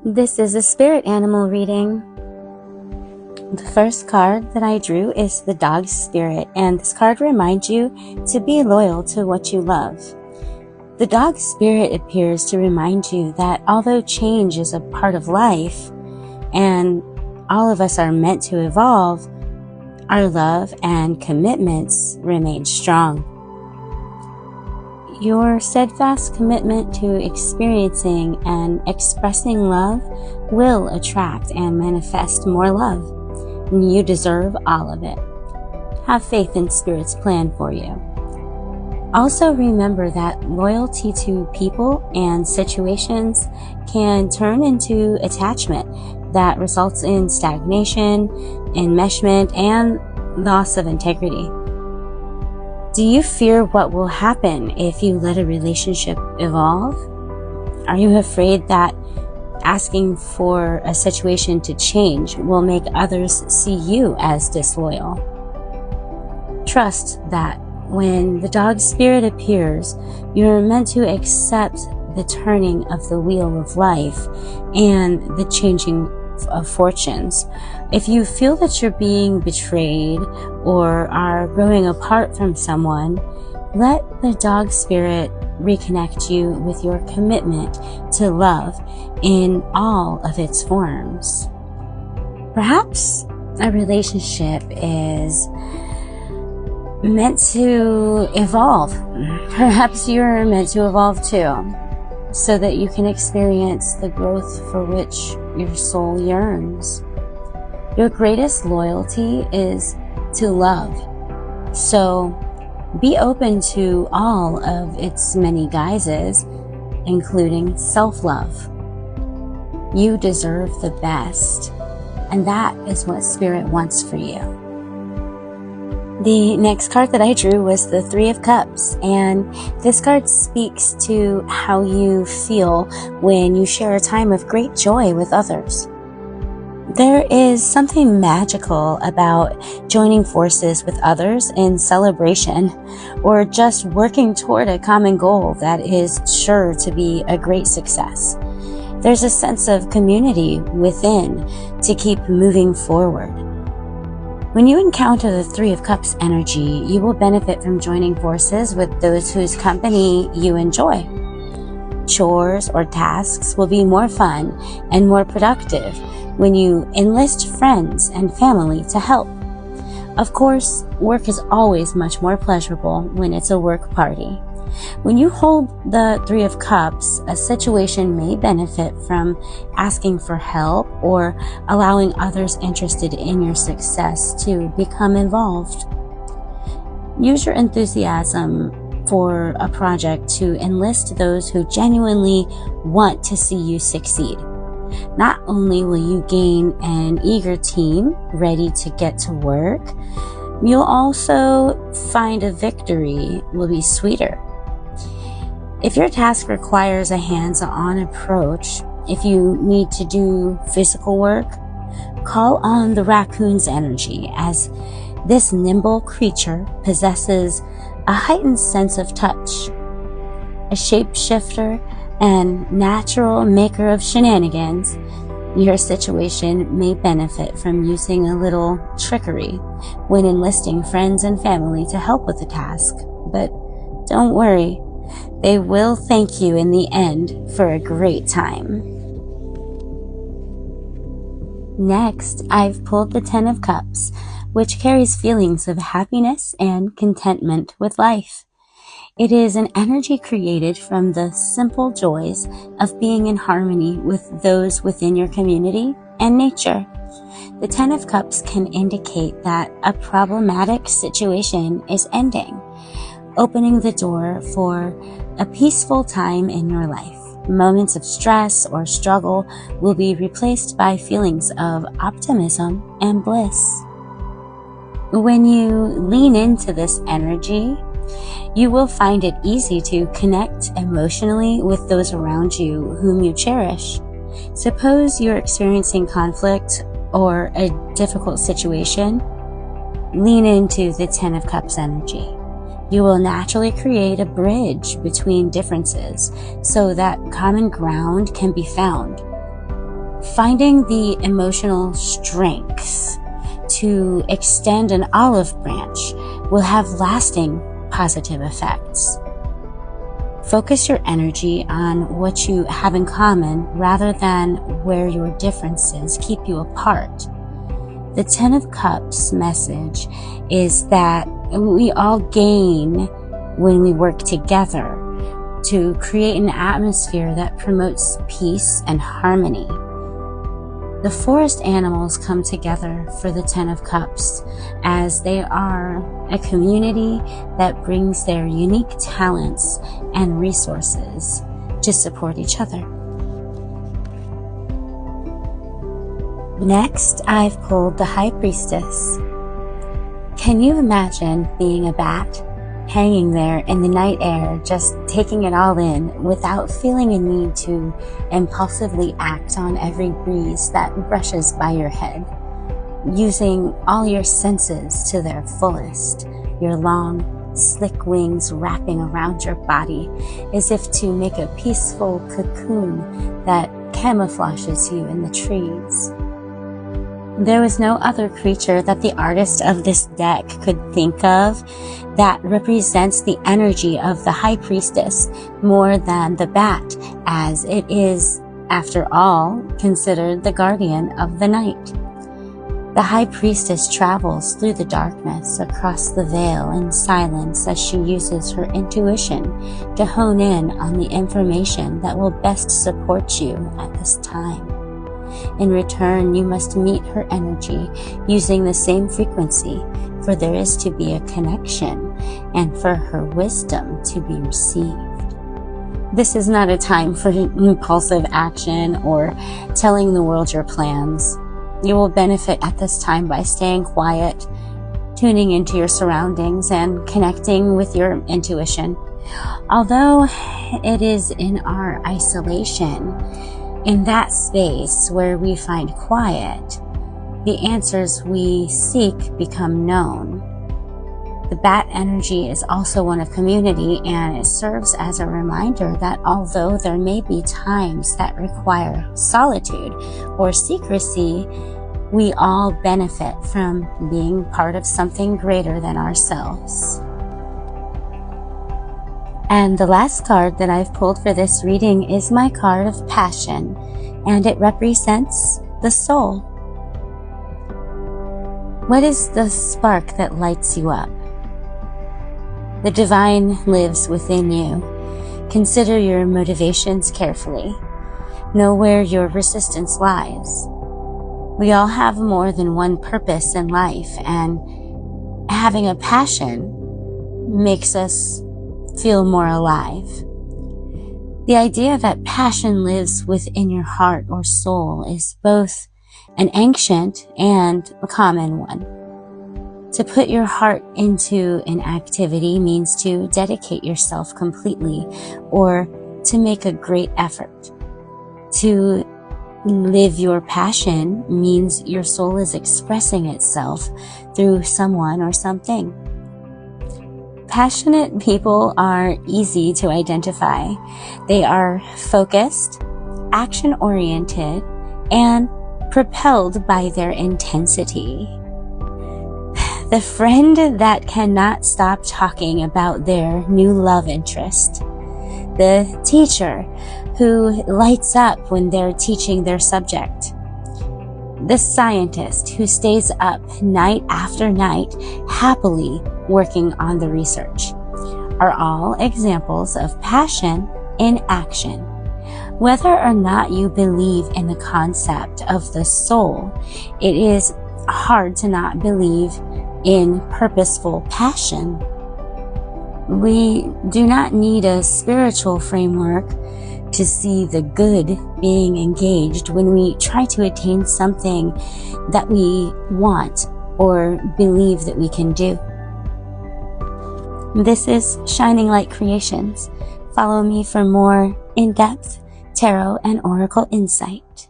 This is a spirit animal reading. The first card that I drew is the dog spirit, and this card reminds you to be loyal to what you love. The dog spirit appears to remind you that although change is a part of life and all of us are meant to evolve, our love and commitments remain strong. Your steadfast commitment to experiencing and expressing love will attract and manifest more love. You deserve all of it. Have faith in Spirit's plan for you. Also remember that loyalty to people and situations can turn into attachment that results in stagnation, enmeshment, and loss of integrity. Do you fear what will happen if you let a relationship evolve? Are you afraid that asking for a situation to change will make others see you as disloyal? Trust that when the dog spirit appears, you are meant to accept the turning of the wheel of life and the changing of fortunes. If you feel that you're being betrayed or are growing apart from someone, let the dog spirit reconnect you with your commitment to love in all of its forms. Perhaps a relationship is meant to evolve. Perhaps you're meant to evolve too, so that you can experience the growth for which your soul yearns. Your greatest loyalty is to love. So be open to all of its many guises, including self-love. You deserve the best, and that is what Spirit wants for you. The next card that I drew was the Three of Cups, and this card speaks to how you feel when you share a time of great joy with others. There is something magical about joining forces with others in celebration or just working toward a common goal that is sure to be a great success. There's a sense of community within to keep moving forward. When you encounter the Three of Cups energy, you will benefit from joining forces with those whose company you enjoy. Chores or tasks will be more fun and more productive when you enlist friends and family to help. Of course, work is always much more pleasurable when it's a work party. When you hold the Three of Cups, a situation may benefit from asking for help or allowing others interested in your success to become involved. Use your enthusiasm for a project to enlist those who genuinely want to see you succeed. Not only will you gain an eager team ready to get to work, you'll also find a victory will be sweeter. If your task requires a hands-on approach, if you need to do physical work, call on the raccoon's energy, as this nimble creature possesses a heightened sense of touch. A shapeshifter and natural maker of shenanigans, your situation may benefit from using a little trickery when enlisting friends and family to help with the task. But don't worry, they will thank you in the end for a great time. Next, I've pulled the Ten of Cups, which carries feelings of happiness and contentment with life. It is an energy created from the simple joys of being in harmony with those within your community and nature. The Ten of Cups can indicate that a problematic situation is ending, opening the door for a peaceful time in your life. Moments of stress or struggle will be replaced by feelings of optimism and bliss. When you lean into this energy, you will find it easy to connect emotionally with those around you whom you cherish. Suppose you're experiencing conflict or a difficult situation, lean into the Ten of Cups energy. You will naturally create a bridge between differences so that common ground can be found. Finding the emotional strength to extend an olive branch will have lasting positive effects. Focus your energy on what you have in common rather than where your differences keep you apart. The Ten of Cups message is that we all gain when we work together to create an atmosphere that promotes peace and harmony. The forest animals come together for the Ten of Cups as they are a community that brings their unique talents and resources to support each other. Next, I've pulled the High Priestess. Can you imagine being a bat, hanging there in the night air, just taking it all in without feeling a need to impulsively act on every breeze that brushes by your head, using all your senses to their fullest, your long, slick wings wrapping around your body as if to make a peaceful cocoon that camouflages you in the trees. There was no other creature that the artist of this deck could think of that represents the energy of the High Priestess more than the bat, as it is, after all, considered the guardian of the night. The High Priestess travels through the darkness across the veil in silence as she uses her intuition to hone in on the information that will best support you at this time. In return, you must meet her energy using the same frequency, for there is to be a connection and for her wisdom to be received. This is not a time for impulsive action or telling the world your plans. You will benefit at this time by staying quiet, tuning into your surroundings, and connecting with your intuition. Although it is in our isolation, in that space where we find quiet, the answers we seek become known. The bat energy is also one of community, and it serves as a reminder that although there may be times that require solitude or secrecy, we all benefit from being part of something greater than ourselves. And the last card that I've pulled for this reading is my card of Passion, and it represents the soul. What is the spark that lights you up? The divine lives within you. Consider your motivations carefully. Know where your resistance lies. We all have more than one purpose in life, and having a passion makes us feel more alive. The idea that passion lives within your heart or soul is both an ancient and a common one. To put your heart into an activity means to dedicate yourself completely or to make a great effort. To live your passion means your soul is expressing itself through someone or something. Passionate people are easy to identify. They are focused, action-oriented, and propelled by their intensity. The friend that cannot stop talking about their new love interest. The teacher who lights up when they're teaching their subject. The scientist who stays up night after night happily working on the research are all examples of passion in action. Whether or not you believe in the concept of the soul, it is hard to not believe in purposeful passion. We do not need a spiritual framework to see the good being engaged when we try to attain something that we want or believe that we can do. This is Shining Light Creations. Follow me for more in-depth tarot and oracle insight.